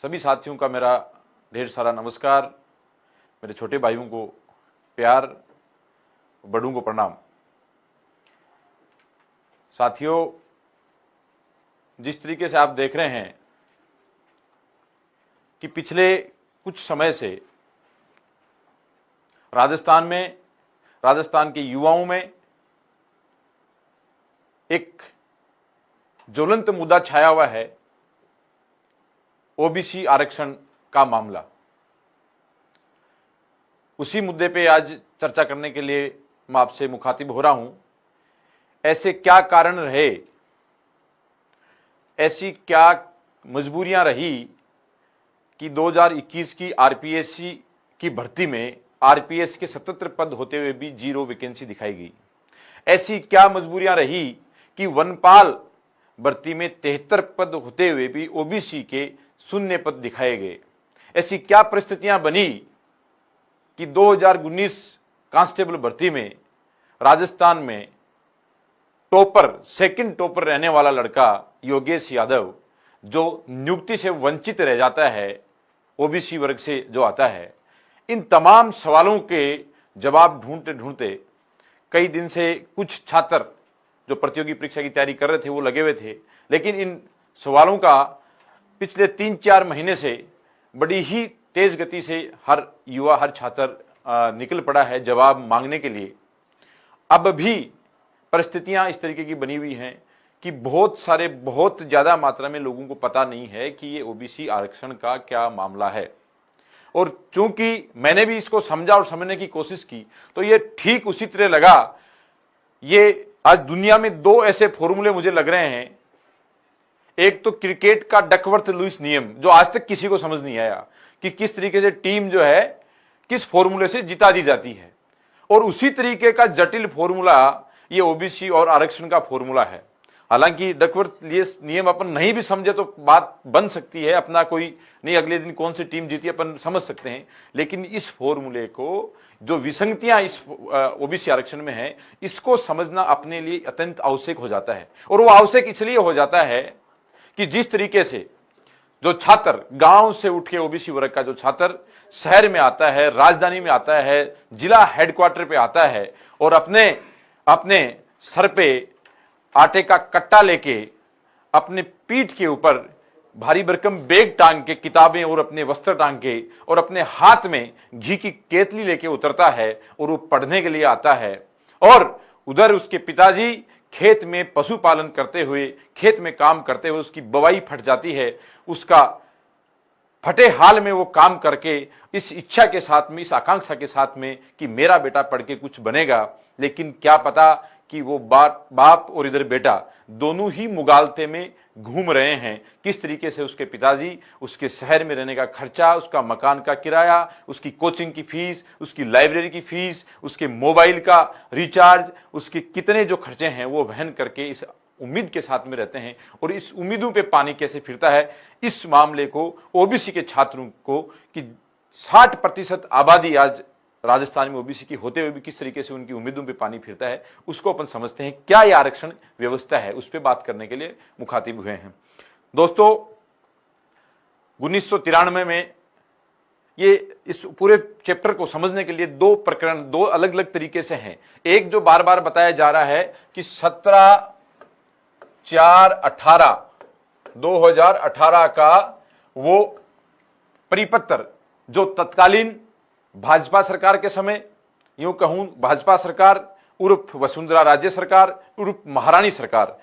सभी साथियों का मेरा ढेर सारा नमस्कार, मेरे छोटे भाइयों को प्यार, बड़ों को प्रणाम। साथियों, जिस तरीके से आप देख रहे हैं कि पिछले कुछ समय से राजस्थान के युवाओं में एक ज्वलंत मुद्दा छाया हुआ है, ओबीसी आरक्षण का मामला। उसी मुद्दे पे आज चर्चा करने के लिए मैं आपसे मुखातिब हो रहा हूं। ऐसे क्या कारण रहे, ऐसी क्या मजबूरियां रही कि 2021 की आरपीएससी की भर्ती में आरपीएस के 77 पद होते हुए भी 0 वैकेंसी दिखाई गई। ऐसी क्या मजबूरियां रही कि वनपाल भर्ती में 73 पद होते हुए भी ओबीसी के 0 पद दिखाए गए। ऐसी क्या परिस्थितियां बनी कि 2019 कांस्टेबल भर्ती में राजस्थान में सेकंड टॉपर रहने वाला लड़का योगेश यादव जो नियुक्ति से वंचित रह जाता है, ओबीसी वर्ग से जो आता है। इन तमाम सवालों के जवाब ढूंढते ढूंढते कई दिन से कुछ छात्र जो प्रतियोगी परीक्षा की तैयारी कर रहे थे वो लगे हुए थे, लेकिन इन सवालों का पिछले 3-4 महीने से बड़ी ही तेज गति से हर युवा, हर छात्र निकल पड़ा है जवाब मांगने के लिए। अब भी परिस्थितियां इस तरीके की बनी हुई हैं कि बहुत ज्यादा मात्रा में लोगों को पता नहीं है कि ये ओबीसी आरक्षण का क्या मामला है। और चूंकि मैंने भी इसको समझा और समझने की कोशिश की तो ये ठीक उसी तरह लगा। ये आज दुनिया में 2 ऐसे फॉर्मूले मुझे लग रहे हैं। एक तो क्रिकेट का डकवर्थ लुईस नियम, जो आज तक किसी को समझ नहीं आया कि किस तरीके से टीम जो है किस फॉर्मूले से जिता दी जाती है, और उसी तरीके का जटिल फॉर्मूला ये ओबीसी और आरक्षण का फॉर्मूला है। हालांकि डकवर्थ लुईस नियम अपन नहीं भी समझे तो बात बन सकती है, अपना कोई नहीं अगले दिन कौन सी टीम जीती अपन समझ सकते हैं, लेकिन इस फॉर्मूले को जो विसंगतियां इस ओबीसी आरक्षण में है इसको समझना अपने लिए अत्यंत आवश्यक हो जाता है। और वो आवश्यक इसलिए हो जाता है कि जिस तरीके से जो छात्र गांव से उठ के ओबीसी वर्ग का जो छात्र शहर में आता है, राजधानी में आता है, जिला हेडक्वार्टर पे आता है और अपने सर पे आटे का कट्टा लेके अपने पीठ के ऊपर भारी भरकम बैग टांग के, किताबें और अपने वस्त्र टांग के और अपने हाथ में घी की केतली लेके उतरता है और वो पढ़ने के लिए आता है। और उधर उसके पिताजी खेत में पशुपालन करते हुए, खेत में काम करते हुए उसकी बवाई फट जाती है। उसका फटे हाल में वो काम करके इस इच्छा के साथ में, इस आकांक्षा के साथ में कि मेरा बेटा पढ़ के कुछ बनेगा, लेकिन क्या पता कि वो बाप और इधर बेटा दोनों ही मुगालते में घूम रहे हैं। किस तरीके से उसके पिताजी उसके शहर में रहने का खर्चा, उसका मकान का किराया, उसकी कोचिंग की फीस, उसकी लाइब्रेरी की फीस, उसके मोबाइल का रिचार्ज, उसके कितने जो खर्चे हैं वो वहन करके इस उम्मीद के साथ में रहते हैं। और इस उम्मीदों पे पानी कैसे फिरता है, इस मामले को ओबीसी के छात्रों को कि 60% आबादी आज राजस्थान में ओबीसी की होते हुए भी किस तरीके से उनकी उम्मीदों पे पानी फिरता है, उसको अपन समझते हैं। क्या यह आरक्षण व्यवस्था है, उस पर बात करने के लिए मुखातिब हुए हैं। दोस्तों, 1993 में ये इस पूरे चैप्टर को समझने के लिए 2 प्रकरण 2 अलग अलग तरीके से हैं। एक जो बार बार बताया जा रहा है कि 17/4/2018 का वो परिपत्र जो तत्कालीन भाजपा सरकार के समय, यूं कहूं भाजपा सरकार उर्फ वसुंधरा राजे सरकार उर्फ महारानी सरकार,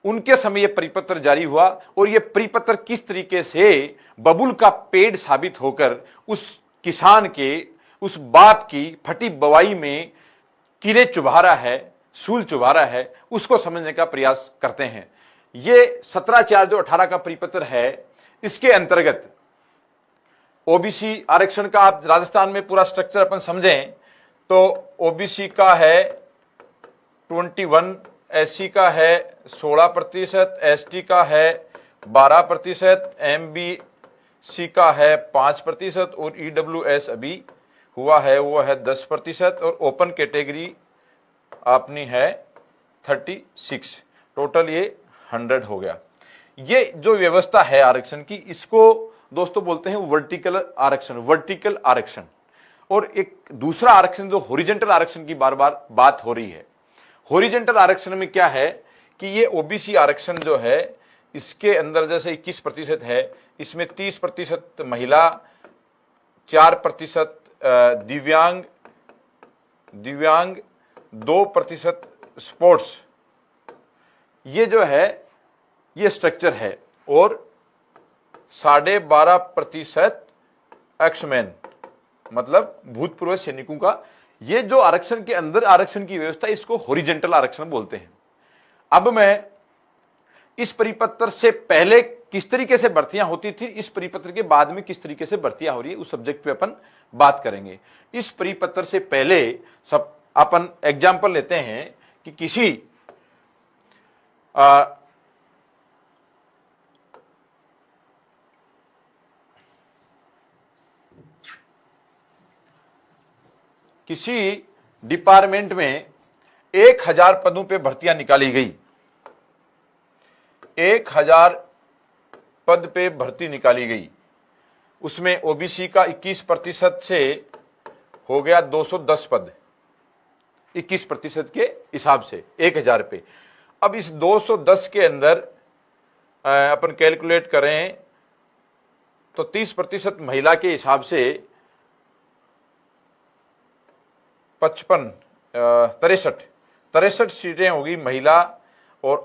उनके समय यह परिपत्र जारी हुआ। और यह परिपत्र किस तरीके से बबुल का पेड़ साबित होकर उस किसान के, उस बाप की फटी बवाई में कीड़े चुभा रहा है, सूल चुभा रहा है, उसको समझने का प्रयास करते हैं। यह 17/4/2018 का परिपत्र है। इसके अंतर्गत ओबीसी आरक्षण का आप राजस्थान में पूरा स्ट्रक्चर अपन समझें तो ओबीसी का है 21, एससी का है 16%, एसटी का है 12%, एमबीसी का है 5% और ईडब्ल्यूएस अभी हुआ है वो है 10% और ओपन कैटेगरी अपनी है 36। टोटल ये 100 हो गया। ये जो व्यवस्था है आरक्षण की, इसको दोस्तों बोलते हैं वर्टिकल आरक्षण, वर्टिकल आरक्षण। और एक दूसरा आरक्षण जो हॉरिजॉन्टल आरक्षण की बार बार बात हो रही है। हॉरिजॉन्टल आरक्षण में क्या है कि ये ओबीसी आरक्षण जो है इसके अंदर जैसे 21% है, इसमें 30% महिला, 4% दिव्यांग, 2% स्पोर्ट्स, ये जो है ये स्ट्रक्चर है। और 12.5% एक्समैन मतलब भूतपूर्व सैनिकों का, ये जो आरक्षण के अंदर आरक्षण की व्यवस्था, इसको हॉरिजॉन्टल आरक्षण बोलते हैं। अब मैं इस परिपत्र से पहले किस तरीके से भर्तियां होती थी, इस परिपत्र के बाद में किस तरीके से भर्तियां हो रही है, उस सब्जेक्ट पे अपन बात करेंगे। इस परिपत्र से पहले सब अपन एग्जाम्पल लेते हैं कि किसी डिपार्टमेंट में 1000 पदों पे भर्तियां निकाली गई, 1000 पद पे भर्ती निकाली गई, उसमें ओबीसी का 21% से हो गया 210 पद, 21% के हिसाब से 1000 पे। अब इस 210 के अंदर अपन कैलकुलेट करें तो 30% महिला के हिसाब से 63 सीटें होगी महिला, और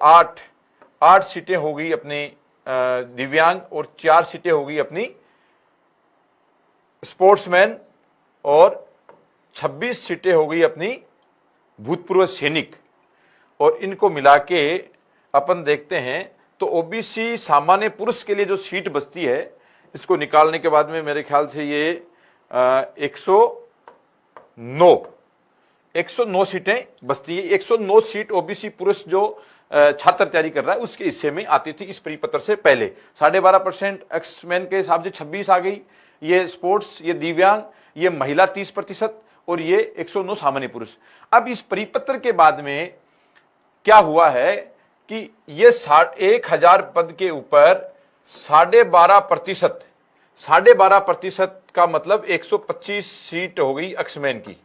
8 सीटें होगी अपनी दिव्यांग, और 4 सीटें होगी अपनी स्पोर्ट्समैन, और 26 सीटें होगी अपनी भूतपूर्व सैनिक। और इनको मिला के अपन देखते हैं तो ओबीसी सामान्य पुरुष के लिए जो सीट बचती है, इसको निकालने के बाद में मेरे ख्याल से ये 109 सीटें बचती है। 109 सीट ओबीसी पुरुष जो छात्र तैयारी कर रहा है उसके हिस्से में आती थी इस परिपत्र से पहले। 12.5% एक्समैन के हिसाब से 26 आ गई, ये स्पोर्ट्स, ये दिव्यांग, ये महिला 30%, और ये 109 सामान्य पुरुष। अब इस परिपत्र के बाद में क्या हुआ है कि ये 1000 पद के ऊपर 12.5% का मतलब 125 सीट हो गई एक्समैन की।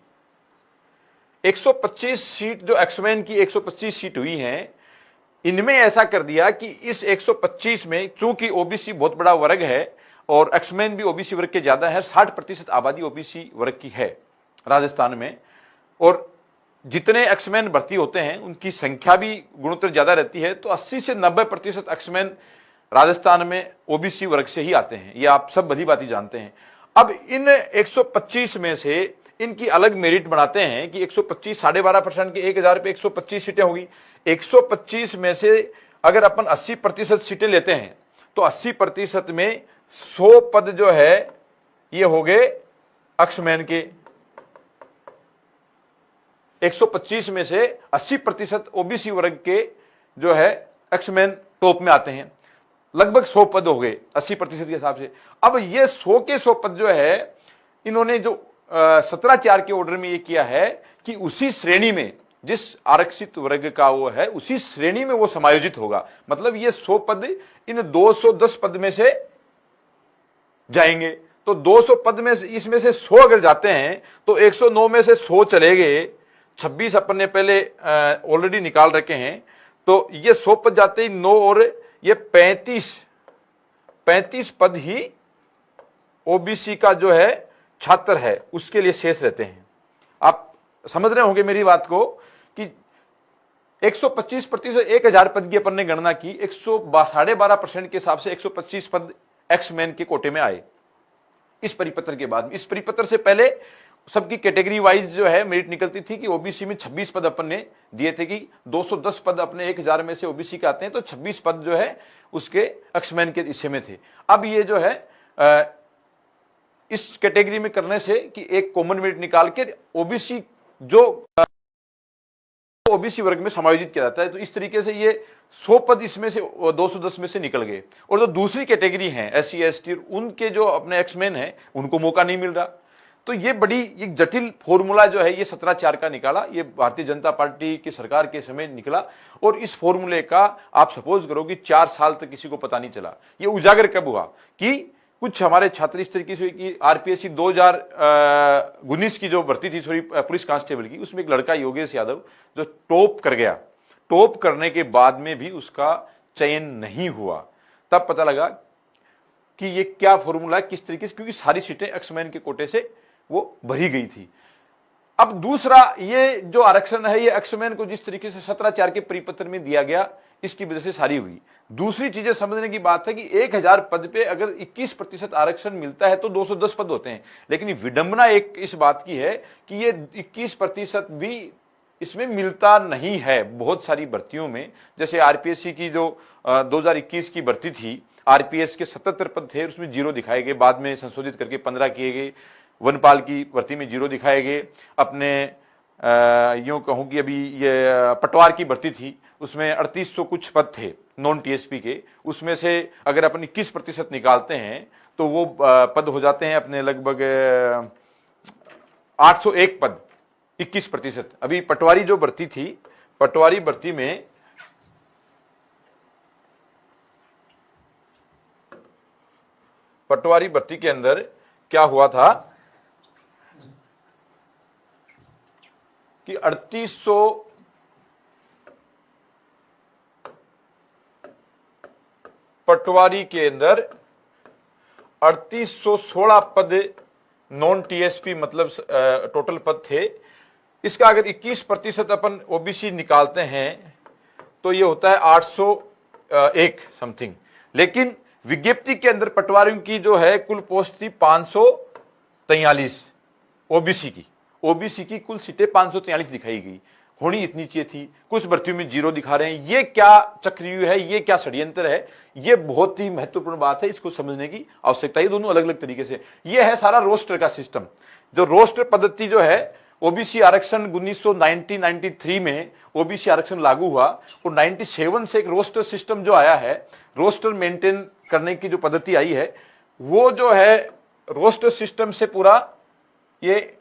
125 सीट जो एक्समैन की 125 सीट हुई हैं, इनमें ऐसा कर दिया कि इस 125 में चूंकि ओबीसी बहुत बड़ा वर्ग है और एक्समैन भी ओबीसी वर्ग के ज्यादा है, 60% आबादी ओबीसी वर्ग की है राजस्थान में, और जितने एक्समैन भर्ती होते हैं उनकी संख्या भी गुणोत्तर ज्यादा रहती है, तो 80 से 90% एक्समैन राजस्थान में ओबीसी वर्ग से ही आते हैं। ये आप सब भली भांति जानते हैं। अब इन 125 में से इनकी अलग मेरिट बनाते हैं कि 125 12.5% के 1000 पे 125 सीटें होगी। 125 में से अगर अपन 80% सीटें लेते हैं तो 80% में 100 पद जो है ये हो गए एक्समैन के। 125 में से 80% ओबीसी वर्ग के जो है एक्समैन टॉप में आते हैं, लगभग 100 पद हो गए 80% के हिसाब से। अब ये 100 के 100 पद जो है इन्होंने जो 17/4 के ऑर्डर में ये किया है कि उसी श्रेणी में जिस आरक्षित वर्ग का वो है उसी श्रेणी में वो समायोजित होगा। मतलब ये 100 पद इन 210 पद में से जाएंगे, तो 200 पद में से इसमें से 100 अगर जाते हैं तो 109 में से 100 चले गए, 26 अपन ने पहले ऑलरेडी निकाल रखे हैं, तो ये 100 पद जाते ही 9 और ये 35 पद ही ओबीसी का जो है छात्र है उसके लिए शेष रहते हैं। आप समझ रहे होंगे मेरी बात को कि 125% 1000 पद की अपन ने गणना की, 12.5% के हिसाब से 125 पद एक्समैन के कोटे में आए इस परिपत्र के बाद। इस परिपत्र से पहले सबकी कैटेगरी वाइज जो है मेरिट निकलती थी कि ओबीसी में 26 पद अपन ने दिए थे कि 210 पद अपने 1000 में से ओबीसी के आते हैं, तो 26 पद जो है उसके एक्समैन के हिस्से में थे। अब ये जो है इस कैटेगरी में करने से कि एक कॉमन मेरिट निकाल के ओबीसी जो ओबीसी वर्ग में समायोजित किया जाता है, तो इस तरीके से ये 100 पद इसमें से 210 में से निकल गए। और जो दूसरी कैटेगरी है SC ST, उनके जो अपने एक्समैन हैं उनको मौका नहीं मिल रहा। तो ये बड़ी एक जटिल फॉर्मूला जो है ये 17/4 का निकाला, ये भारतीय जनता पार्टी की सरकार के समय निकला। और इस फॉर्मूले का आप सपोज करो कि 4 साल तक किसी को पता नहीं चला। ये उजागर कब हुआ कि कुछ हमारे छात्र इस तरीके से हुए कि आरपीएससी 2019 की जो भर्ती थी सॉरी पुलिस कांस्टेबल की, उसमें एक लड़का योगेश यादव जो टॉप कर गया, टॉप करने के बाद में भी उसका चयन नहीं हुआ। तब पता लगा कि ये क्या फॉर्मूला है, किस तरीके से, क्योंकि सारी सीटें एक्समैन के कोटे से वो भरी गई थी। अब दूसरा, ये जो आरक्षण है ये एक्समैन को जिस तरीके से 17/4 के परिपत्र में दिया गया, इसकी वजह से सारी हुई। दूसरी चीजें समझने की बात है कि 1000 पद पे अगर 21% आरक्षण मिलता है तो 210 पद होते हैं, लेकिन विडंबना एक इस बात की है कि ये 21% भी इसमें मिलता नहीं है बहुत सारी भर्तियों में। जैसे आरपीएससी की जो 2021 की भर्ती थी, आरपीएस के 77 पद थे, उसमें 0 दिखाए गए, बाद में संशोधित करके 15 किए गए। वनपाल की भर्ती में 0 दिखाए गए। अपने यूं कहूं कि अभी ये पटवार की भर्ती थी, उसमें 3800 कुछ पद थे नॉन टीएसपी के, उसमें से अगर अपन 21% निकालते हैं तो वो पद हो जाते हैं अपने लगभग 801 पद, 21%। अभी पटवारी जो भर्ती थी, पटवारी भर्ती में पटवारी भर्ती के अंदर क्या हुआ था कि 3800 पटवारी के अंदर 3816 पद नॉन टीएसपी मतलब टोटल पद थे। इसका अगर 21% अपन ओबीसी निकालते हैं तो ये होता है 801 समथिंग। लेकिन विज्ञप्ति के अंदर पटवारियों की जो है कुल पोस्ट थी 543 ओबीसी की। ओबीसी की कुल सीटें 543 दिखाई गई, होनी इतनी चाहिए थी। कुछ भर्तियों में 0 दिखा रहे हैं। ये क्या चक्रव्यूह है, ये क्या षड्यंत्र है, ये बहुत ही महत्वपूर्ण बात है, इसको समझने की आवश्यकता है। ये दोनों अलग अलग तरीके से, ये है सारा रोस्टर का सिस्टम। जो रोस्टर पद्धति जो है, ओबीसी आरक्षण 1993 में ओबीसी आरक्षण लागू हुआ और 97 से एक रोस्टर सिस्टम जो आया है, रोस्टर मेंटेन करने की जो पद्धति आई है, वो जो है रोस्टर सिस्टम से पूरा ये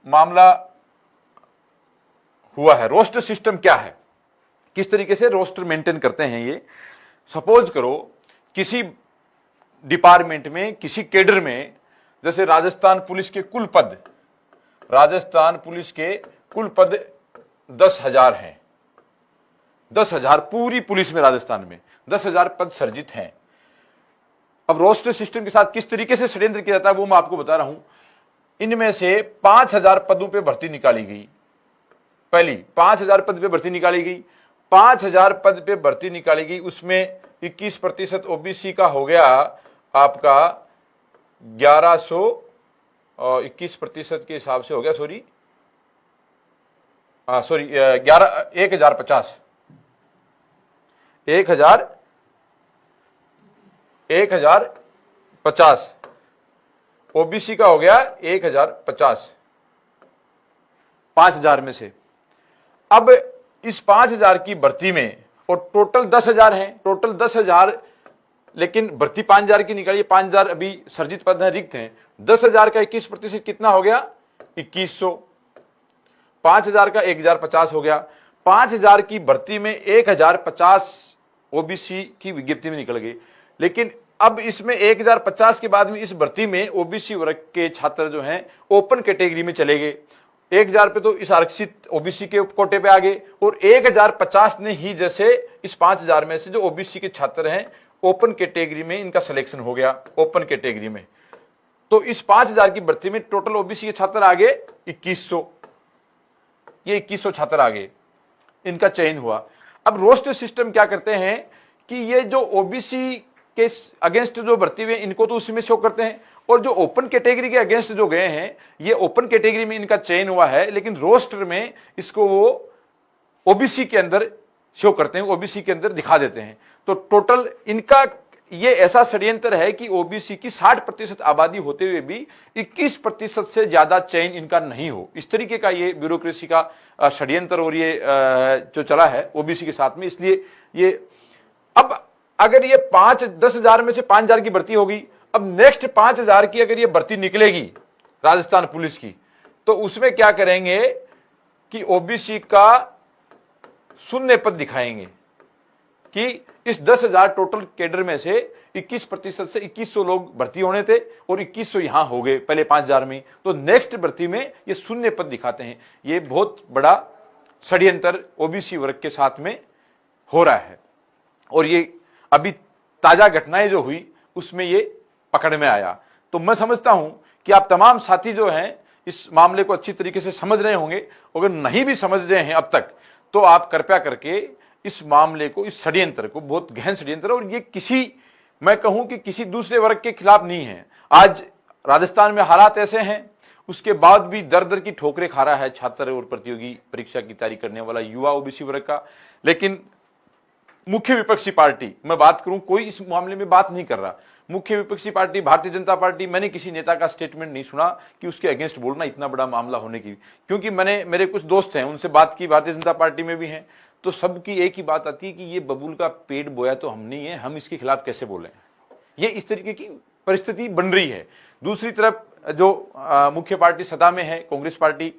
मामला हुआ है। रोस्टर सिस्टम क्या है, किस तरीके से रोस्टर मेंटेन करते हैं ये। सपोज करो किसी डिपार्टमेंट में, किसी कैडर में, जैसे राजस्थान पुलिस के कुल पद, राजस्थान पुलिस के कुल पद 10,000 हैं। 10,000 पूरी पुलिस में, राजस्थान में 10,000 पद सर्जित हैं। अब रोस्टर सिस्टम के साथ किस तरीके से षड्यंत्र किया जाता है वो मैं आपको बता रहा हूं। इनमें से 5,000 पदों पे भर्ती निकाली गई। पहली 5,000 पद पे भर्ती निकाली गई। 5,000 पद पे भर्ती निकाली गई, उसमें 21% ओबीसी का हो गया आपका 1100 और 21% के हिसाब से हो गया, सॉरी 1050 ओबीसी का हो गया 1050 5,000 में से। अब इस 5,000 की भर्ती में, और टोटल 10,000 हैं, टोटल 10,000, लेकिन भर्ती 5,000 की निकाली, 5,000 अभी सर्जित पद हैं, रिक्त हैं। 10,000 का 21% कितना हो गया, 2100। 5,000 का 1,050 हो गया। 5,000 की भर्ती में 1,050 ओबीसी की विज्ञप्ति में निकल गई। लेकिन अब इसमें 1,050 के बाद में इस भर्ती में ओबीसी वर्ग के छात्र जो हैं ओपन कैटेगरी में चले गए। 1,000 पे तो इस आरक्षित ओबीसी के कोटे पे आ गए, और 1,050 ने ही जैसे इस 5,000 में से जो ओबीसी के छात्र हैं ओपन कैटेगरी में इनका सिलेक्शन हो गया, ओपन कैटेगरी में। तो इस 5,000 की भर्ती में टोटल ओबीसी के छात्र आ गए 2100। ये 2100 छात्र आ गए, इनका चयन हुआ। अब रोस्टर सिस्टम क्या करते हैं कि ये जो ओबीसी के अगेंस्ट जो भर्ती हुए इनको तो उसी में शो करते हैं, और जो ओपन कैटेगरी के अगेंस्ट जो गए हैं ये ओपन कैटेगरी में इनका चयन हुआ है, लेकिन रोस्टर में इसको वो ओबीसी के अंदर शो करते हैं, ओबीसी के अंदर दिखा देते हैं। तो टोटल इनका ये ऐसा षड्यंत्र है कि ओबीसी की 60% आबादी होते हुए भी 21% से ज्यादा चयन इनका नहीं हो। इस तरीके का ये ब्यूरोक्रेसी का षड्यंत्र और ये जो चला है ओबीसी के साथ में। इसलिए ये अब अगर ये 10,000 में से 5,000 की भर्ती होगी, अब नेक्स्ट 5,000 की अगर ये भर्ती निकलेगी राजस्थान पुलिस की, तो उसमें क्या करेंगे कि ओबीसी का 0 पद दिखाएंगे। कि इस 10,000 टोटल कैडर में से 21% से 2100 लोग भर्ती होने थे और 2100 यहां हो गए पहले 5,000 में। तो नेक्स्ट भर्ती में ये शून्य पद दिखाते हैं। ये बहुत बड़ा षड्यंत्र ओबीसी वर्ग के साथ में हो रहा है और ये अभी ताजा घटनाएं जो हुई उसमें ये पकड़ में आया। तो मैं समझता हूं कि आप तमाम साथी जो हैं इस मामले को अच्छी तरीके से समझ रहे होंगे। अगर नहीं भी समझ रहे हैं अब तक तो आप कृपया करके इस मामले को, इस षड्यंत्र को, बहुत गहन षड्यंत्र, और ये किसी, मैं कहूं कि किसी दूसरे वर्ग के खिलाफ नहीं है। आज राजस्थान में हालात ऐसे हैं, उसके बाद भी दर दर की ठोकरें खा रहा है छात्र और प्रतियोगी परीक्षा की तैयारी करने वाला युवा ओबीसी वर्ग का। लेकिन मुख्य विपक्षी पार्टी, मैं बात करूं, कोई इस मामले में बात नहीं कर रहा। मुख्य विपक्षी पार्टी भारतीय जनता पार्टी, मैंने किसी नेता का स्टेटमेंट नहीं सुना कि उसके अगेंस्ट बोलना इतना बड़ा मामला होने की। क्योंकि मेरे कुछ दोस्त हैं, उनसे बात की, भारतीय जनता पार्टी में भी हैं, तो सबकी एक ही बात आती है कि ये बबूल का पेड़ बोया तो हम नहीं है, हम इसके खिलाफ कैसे बोलें। ये इस तरीके की परिस्थिति बन रही है। दूसरी तरफ जो मुख्य पार्टी सत्ता में है, कांग्रेस पार्टी,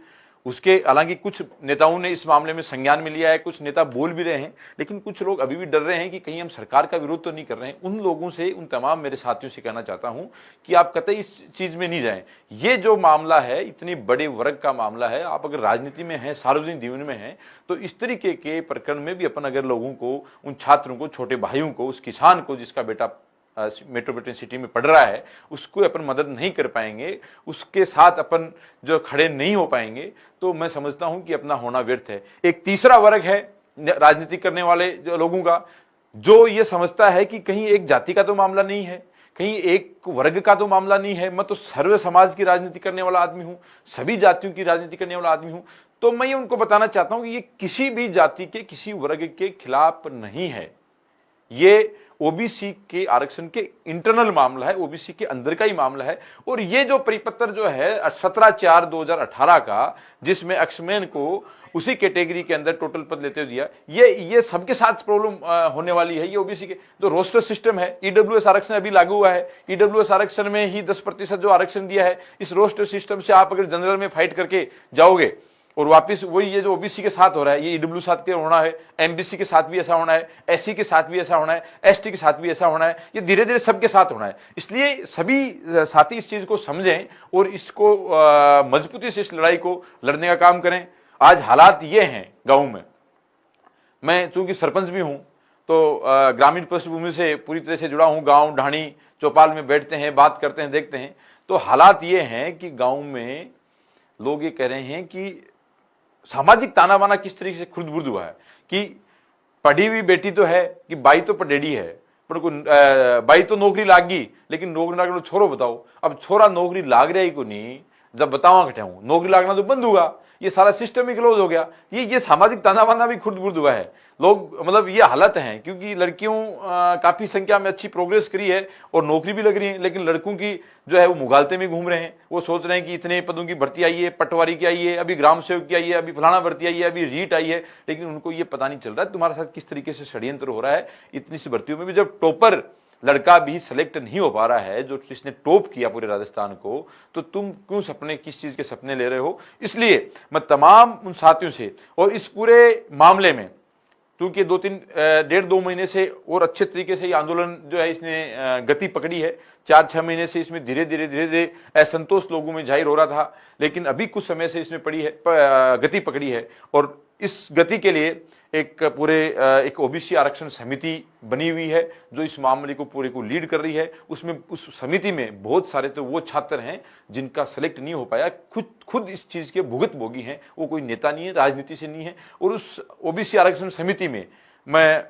उसके हालांकि कुछ नेताओं ने इस मामले में संज्ञान में लिया है, कुछ नेता बोल भी रहे हैं, लेकिन कुछ लोग अभी भी डर रहे हैं कि कहीं हम सरकार का विरोध तो नहीं कर रहे हैं। उन लोगों से, उन तमाम मेरे साथियों से कहना चाहता हूं कि आप कतई इस चीज में नहीं जाएं। ये जो मामला है, इतनी बड़े वर्ग का मामला है, आप अगर राजनीति में हैं, सार्वजनिक जीवन में हैं, तो इस तरीके के प्रकरण में भी अपन अगर लोगों को, उन छात्रों को, छोटे भाइयों को, उस किसान को जिसका बेटा मेट्रोपॉलिटन सिटी में पढ़ रहा है, उसको अपन मदद नहीं कर पाएंगे, उसके साथ अपन जो खड़े नहीं हो पाएंगे, तो मैं समझता हूं कि अपना होना व्यर्थ है। एक तीसरा वर्ग है राजनीति करने वाले जो लोगों का, जो ये समझता है कि कहीं एक जाति का तो मामला नहीं है, कहीं एक वर्ग का तो मामला नहीं है, मैं तो सर्व समाज की राजनीति करने वाला आदमी हूं, सभी जातियों की राजनीति करने वाला आदमी हूं। तो मैं ये उनको बताना चाहता हूं कि ये किसी भी जाति के, किसी वर्ग के खिलाफ नहीं है। ये ओबीसी के आरक्षण के इंटरनल मामला है, ओबीसी के अंदर का ही मामला है। और ये जो परिपत्र जो है 17/4/2018 का, जिसमें एक्समैन को उसी कैटेगरी के अंदर टोटल पद लेते हुए दिया, ये सबके साथ प्रॉब्लम होने वाली है। ये ओबीसी के जो रोस्टर सिस्टम है, ईडब्ल्यूएस आरक्षण अभी लागू हुआ है, ईडब्ल्यूएस आरक्षण में ही 10% जो आरक्षण दिया है, इस रोस्टर सिस्टम से आप अगर जनरल में फाइट करके जाओगे और वापिस वही ये जो ओबीसी के साथ हो रहा है, ये ईडब्ल्यू साथ के होना है, एमबीसी के साथ भी ऐसा होना है, एससी के साथ भी ऐसा होना है, एसटी के साथ भी ऐसा होना है, ये धीरे धीरे सबके साथ होना है। इसलिए सभी साथी इस चीज को समझें और इसको मजबूती से इस लड़ाई को लड़ने का काम करें। आज हालात ये हैं गाँव में, मैं चूंकि सरपंच भी हूं तो ग्रामीण पृष्ठभूमि से पूरी तरह से जुड़ा हूं, गाँव ढाणी चौपाल में बैठते हैं, बात करते हैं, देखते हैं, तो हालात ये हैं कि गाँव में लोग ये कह रहे हैं कि सामाजिक ताना बाना किस तरीके से खुर्द बुर्द हुआ है कि पढ़ी हुई बेटी तो है कि बाई तो पढ़ेड़ी है, पर बाई तो नौकरी लागी, लेकिन नौकरी लागना छोरो बताओ। अब छोरा नौकरी लाग रहा ही को नहीं, जब बतावा घटाऊं नौकरी लागना तो बंद होगा, ये सारा सिस्टम ही क्लोज हो गया। ये सामाजिक ताना बाना भी खुर्द बुर्द हुआ है। लोग मतलब ये हालत है, क्योंकि लड़कियों काफी संख्या में अच्छी प्रोग्रेस करी है और नौकरी भी लग रही है, लेकिन लड़कों की जो है वो मुगालते में घूम रहे हैं। वो सोच रहे हैं कि इतने पदों की भर्ती आई है, पटवारी की आई है, अभी ग्राम सेवक की आई है, अभी फलाना भर्ती आई है, अभी रीट आई है, लेकिन उनको ये पता नहीं चल रहा है तुम्हारे साथ किस तरीके से षड्यंत्र हो रहा है। इतनी सी भर्तियों में भी जब टॉपर लड़का भी सिलेक्ट नहीं हो पा रहा है, जो जिसने टॉप किया पूरे राजस्थान को, तो तुम क्यों सपने, किस चीज के सपने ले रहे हो। इसलिए मैं तमाम उन साथियों से, और इस पूरे मामले में क्योंकि 1.5-2 महीने से और अच्छे तरीके से ये आंदोलन जो है इसने गति पकड़ी है, 4-6 महीने से इसमें धीरे धीरे असंतोष लोगों में जाहिर हो रहा था, लेकिन अभी कुछ समय से इसमें गति पकड़ी है। और इस गति के लिए एक ओबीसी आरक्षण समिति बनी हुई है जो इस मामले को पूरे को लीड कर रही है। उसमें उस समिति में बहुत सारे तो वो छात्र हैं जिनका सेलेक्ट नहीं हो पाया, खुद इस चीज के भुगत भोगी हैं, वो कोई नेता नहीं है, राजनीति से नहीं है। और उस ओबीसी आरक्षण समिति में मैं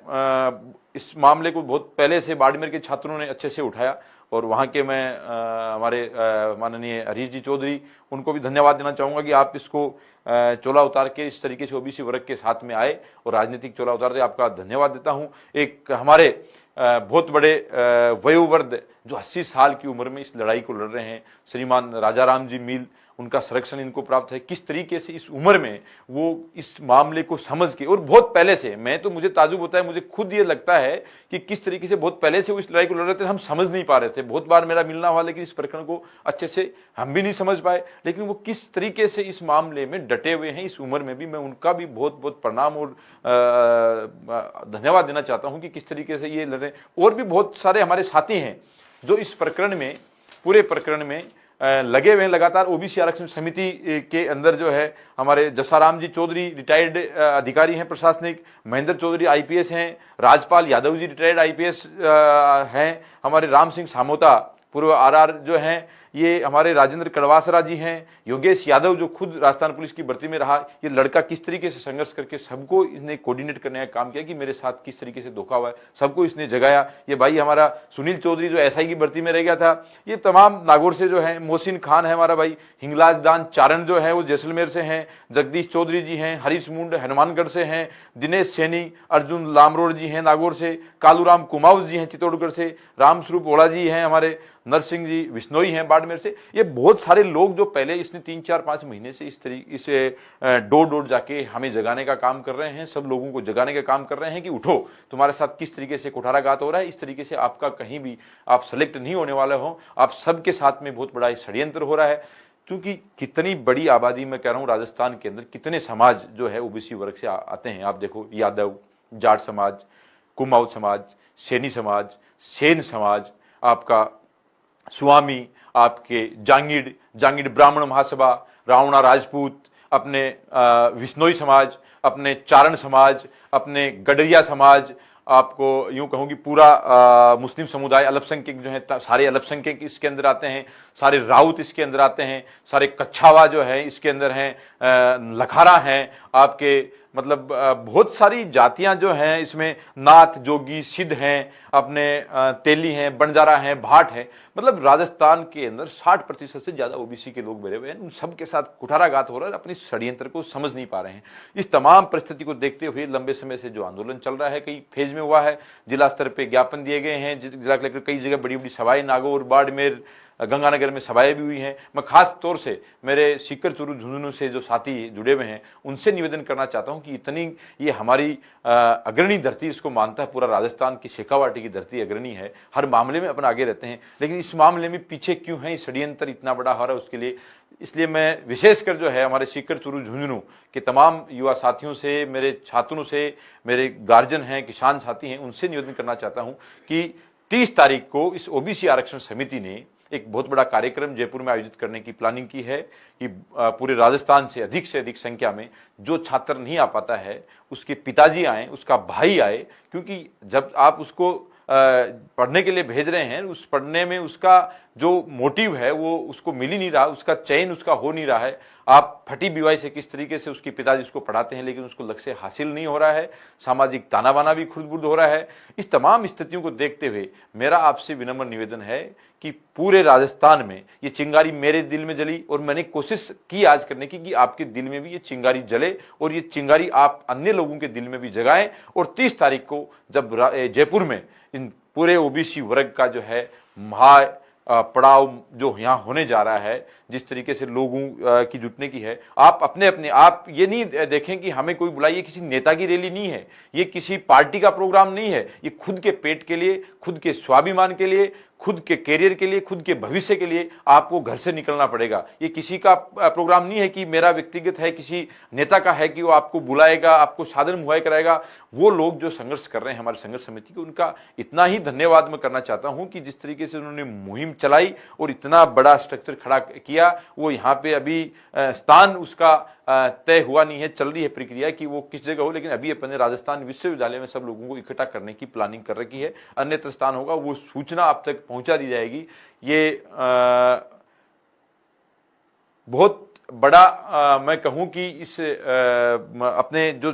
इस मामले को बहुत पहले से बाड़मेर के छात्रों ने अच्छे से उठाया, और वहाँ के मैं हमारे माननीय हरीश जी चौधरी, उनको भी धन्यवाद देना चाहूँगा कि आप इसको चोला उतार के इस तरीके से ओबीसी वर्ग के साथ में आए और राजनीतिक चोला उतारते, आपका धन्यवाद देता हूँ। एक हमारे बहुत बड़े वयोवृद्ध जो 80 साल की उम्र में इस लड़ाई को लड़ रहे हैं, श्रीमान राजाराम जी मील, उनका संरक्षण इनको प्राप्त है, किस तरीके से इस उम्र में वो इस मामले को समझ के, और बहुत पहले से, मैं तो मुझे ताजुब होता है, मुझे खुद ये लगता है कि किस तरीके से बहुत पहले से वो इस लड़ाई को लड़ रहे थे, हम समझ नहीं पा रहे थे। बहुत बार मेरा मिलना हुआ, लेकिन इस प्रकरण को अच्छे से हम भी नहीं समझ पाए, लेकिन वो किस तरीके से इस मामले में डटे हुए हैं इस उम्र में भी। मैं उनका भी बहुत बहुत प्रणाम और धन्यवाद देना चाहता हूं कि किस तरीके से ये लड़े। और भी बहुत सारे हमारे साथी हैं जो इस प्रकरण में, पूरे प्रकरण में लगे हुए हैं लगातार। ओबीसी आरक्षण समिति के अंदर जो है हमारे जसाराम जी चौधरी रिटायर्ड अधिकारी हैं प्रशासनिक, महेंद्र चौधरी आईपीएस हैं, राजपाल यादव जी रिटायर्ड आईपीएस हैं, हमारे राम सिंह सामोता पूर्व आरआर जो हैं, ये हमारे राजेंद्र कड़वासरा जी हैं, योगेश यादव जो खुद राजस्थान पुलिस की भर्ती में रहा। ये लड़का किस तरीके से संघर्ष करके सबको इसने कोऑर्डिनेट करने का काम किया कि मेरे साथ किस तरीके से धोखा हुआ है, सबको इसने जगाया। ये भाई हमारा सुनील चौधरी जो एसआई की भर्ती में रह गया था, ये तमाम नागौर से जो है, मोहसिन खान है हमारा भाई, हिंगलाज दान चारण जो है वो जैसलमेर से हैं, जगदीश चौधरी जी हैं, हरीश मुंड हनुमानगढ़ से हैं, दिनेश सैनी, अर्जुन लामरोड जी हैं नागौर से, कालूराम कुमाऊं जी हैं चित्तौड़गढ़ से, रामस्वरूप ओला जी हैं हमारे, नरसिंह जी विश्नोई हैं बाड़मेर से। ये बहुत सारे लोग जो पहले इसने 3-4-5 महीने से इस तरीके से डोर डोर जाके हमें जगाने का काम कर रहे हैं, सब लोगों को जगाने का काम कर रहे हैं कि उठो, तुम्हारे साथ किस तरीके से कुठाराघात हो रहा है, इस तरीके से आपका कहीं भी आप सेलेक्ट नहीं होने वाले हो, आप सबके साथ में बहुत बड़ा षड्यंत्र हो रहा है। क्योंकि कितनी बड़ी आबादी में कह रहा हूँ राजस्थान के अंदर, कितने समाज जो है ओबीसी वर्ग से आते हैं। आप देखो, यादव, जाट समाज, कुमाऊं समाज, सैनी समाज, सेन समाज, आपका स्वामी, आपके जांगीड़ ब्राह्मण महासभा, रावणा राजपूत, अपने विश्नोई समाज, अपने चारण समाज, अपने गडरिया समाज, आपको यूं कहूं कि पूरा मुस्लिम समुदाय, अल्पसंख्यक जो है, सारे अल्पसंख्यक इसके अंदर आते हैं, सारे राउत इसके अंदर आते हैं, सारे कच्छावा जो है इसके अंदर हैं, लखारा हैं आपके, मतलब बहुत सारी जातियां जो हैं इसमें, नाथ, जोगी, सिद्ध हैं, अपने तेली हैं, बंजारा हैं, भाट हैं। मतलब राजस्थान के अंदर 60% से ज्यादा ओबीसी के लोग भरे हुए हैं। उन सबके साथ कुठाराघात हो रहा है, अपनी षड्यंत्र को समझ नहीं पा रहे हैं। इस तमाम परिस्थिति को देखते हुए लंबे समय से जो आंदोलन चल रहा है, कई फेज में हुआ है, जिला स्तर पे ज्ञापन दिए गए हैं, जिला कलेक्टर कई जगह बड़ी बड़ी सभाएं, नागौर, बाड़मेर, गंगानगर में सभाएं भी हुई हैं। मैं खास तौर से मेरे सीकर, चूरू, झुंझुनू से जो साथी जुड़े हुए हैं उनसे निवेदन करना चाहता हूं कि इतनी ये हमारी अग्रणी धरती, इसको मानता है पूरा राजस्थान की, शेखावाटी की धरती अग्रणी है, हर मामले में अपना आगे रहते हैं, लेकिन इस मामले में पीछे क्यों है, षड्यंत्र इतना बड़ा हो रहा है उसके लिए। इसलिए मैं विशेषकर जो है हमारे सीकर, चूरू, झुंझुनू के तमाम युवा साथियों से, मेरे छात्रों से, मेरे गार्जियन हैं, किसान साथी हैं, उनसे निवेदन करना चाहता हूं कि 30 तारीख को इस ओबीसी आरक्षण समिति ने एक बहुत बड़ा कार्यक्रम जयपुर में आयोजित करने की प्लानिंग की है कि पूरे राजस्थान से अधिक संख्या में जो छात्र नहीं आ पाता है उसके पिताजी आए, उसका भाई आए, क्योंकि जब आप उसको पढ़ने के लिए भेज रहे हैं, उस पढ़ने में उसका जो मोटिव है वो उसको मिल ही नहीं रहा, उसका चयन उसका हो नहीं रहा है। आप फटी बीवाई से किस तरीके से उसके पिताजी उसको पढ़ाते हैं, लेकिन उसको लक्ष्य हासिल नहीं हो रहा है, सामाजिक ताना बाना भी खुद बुर्द हो रहा है। इस तमाम स्थितियों को देखते हुए मेरा आपसे विनम्र निवेदन है कि पूरे राजस्थान में ये चिंगारी मेरे दिल में जली, और मैंने कोशिश की आज करने की कि आपके दिल में भी ये चिंगारी जले, और ये चिंगारी आप अन्य लोगों के दिल में भी जगाएं। और 30 तारीख को जब जयपुर में इन पूरे ओबीसी वर्ग का जो है महा पड़ाव जो यहाँ होने जा रहा है, जिस तरीके से लोगों की जुटने की है, आप अपने आप ये नहीं देखें कि हमें कोई बुलाइए, किसी नेता की रैली नहीं है, ये किसी पार्टी का प्रोग्राम नहीं है, ये खुद के पेट के लिए, खुद के स्वाभिमान के लिए, खुद के कैरियर के लिए, खुद के भविष्य के लिए आपको घर से निकलना पड़ेगा। ये किसी का प्रोग्राम नहीं है कि मेरा व्यक्तिगत है, किसी नेता का है कि वो आपको बुलाएगा, आपको साधन मुहैया कराएगा। वो लोग जो संघर्ष कर रहे हैं हमारे संघर्ष समिति के, उनका इतना ही धन्यवाद मैं करना चाहता हूं कि जिस तरीके से उन्होंने मुहिम चलाई और इतना बड़ा स्ट्रक्चर खड़ा किया। वो यहाँ पे अभी स्थान उसका तय हुआ नहीं है, चल रही है प्रक्रिया कि वो किस जगह हो, लेकिन अभी अपने राजस्थान विश्वविद्यालय में सब लोगों को इकट्ठा करने की प्लानिंग कर रखी है। अन्यत्र स्थान होगा, वो सूचना आप तक पहुंचा दी जाएगी। ये बहुत बड़ा मैं कहूं कि इस अपने जो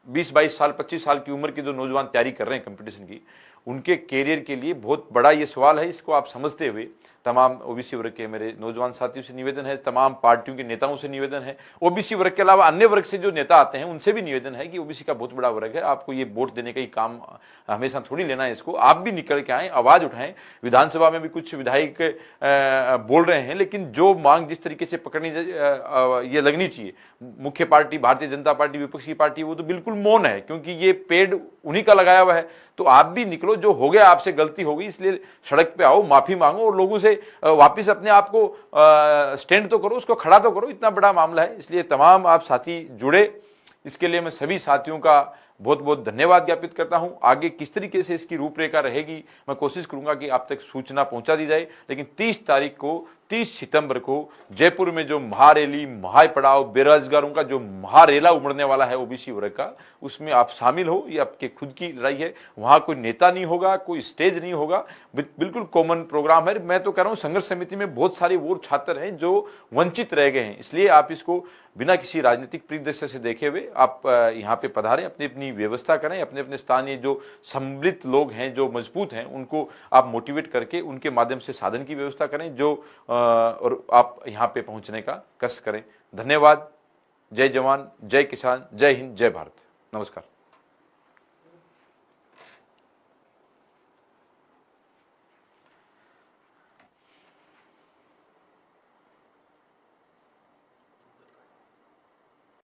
20-22 साल 25 साल की उम्र के जो नौजवान तैयारी कर रहे हैं कंपटीशन की, उनके कैरियर के लिए बहुत बड़ा ये सवाल है। इसको आप समझते हुए तमाम ओबीसी वर्ग के मेरे नौजवान साथियों से निवेदन है, तमाम पार्टियों के नेताओं से निवेदन है, ओबीसी वर्ग के अलावा अन्य वर्ग से जो नेता आते हैं उनसे भी निवेदन है कि ओबीसी का बहुत बड़ा वर्ग है, आपको ये वोट देने का ही काम हमेशा थोड़ी लेना है, इसको आप भी निकल के आए, आवाज उठाएं। विधानसभा में भी कुछ विधायक बोल रहे हैं, लेकिन जो मांग जिस तरीके से पकड़नी ये लगनी चाहिए, मुख्य पार्टी भारतीय जनता पार्टी विपक्षी पार्टी वो तो बिल्कुल मौन है, क्योंकि ये पेड़ उन्हीं का लगाया हुआ है। तो आप भी निकलो, जो हो गया आपसे गलती हो गई, इसलिए सड़क पे आओ, माफी मांगो और लोगों से वापिस अपने आप को स्टैंड तो करो, उसको खड़ा तो करो। इतना बड़ा मामला है, इसलिए तमाम आप साथी जुड़े, इसके लिए मैं सभी साथियों का बहुत बहुत धन्यवाद ज्ञापित करता हूं। आगे किस तरीके से इसकी रूपरेखा रहेगी मैं कोशिश करूंगा कि आप तक सूचना पहुंचा दी जाए, लेकिन 30 सितंबर को जयपुर में जो महारैली, महापड़ाव, बेरोजगारों का जो महारेला उमड़ने वाला है ओबीसी वर्ग का, उसमें आप शामिल हो। ये आपके खुद की लड़ाई है, वहां कोई नेता नहीं होगा, कोई स्टेज नहीं होगा, बिल्कुल कॉमन प्रोग्राम है। मैं तो कह रहा हूं संघर्ष समिति में बहुत सारे वो छात्र हैं जो वंचित रह गए हैं, इसलिए आप इसको बिना किसी राजनीतिक परिदृश्य से देखे हुए आप यहाँ पे पधारें, अपनी अपनी व्यवस्था करें, अपने अपने स्थानीय जो सम्मिलित लोग हैं, जो मजबूत हैं, उनको आप मोटिवेट करके उनके माध्यम से साधन की व्यवस्था करें, जो और आप यहाँ पे पहुंचने का कष्ट करें। धन्यवाद। जय जवान, जय किसान, जय हिंद, जय भारत। नमस्कार।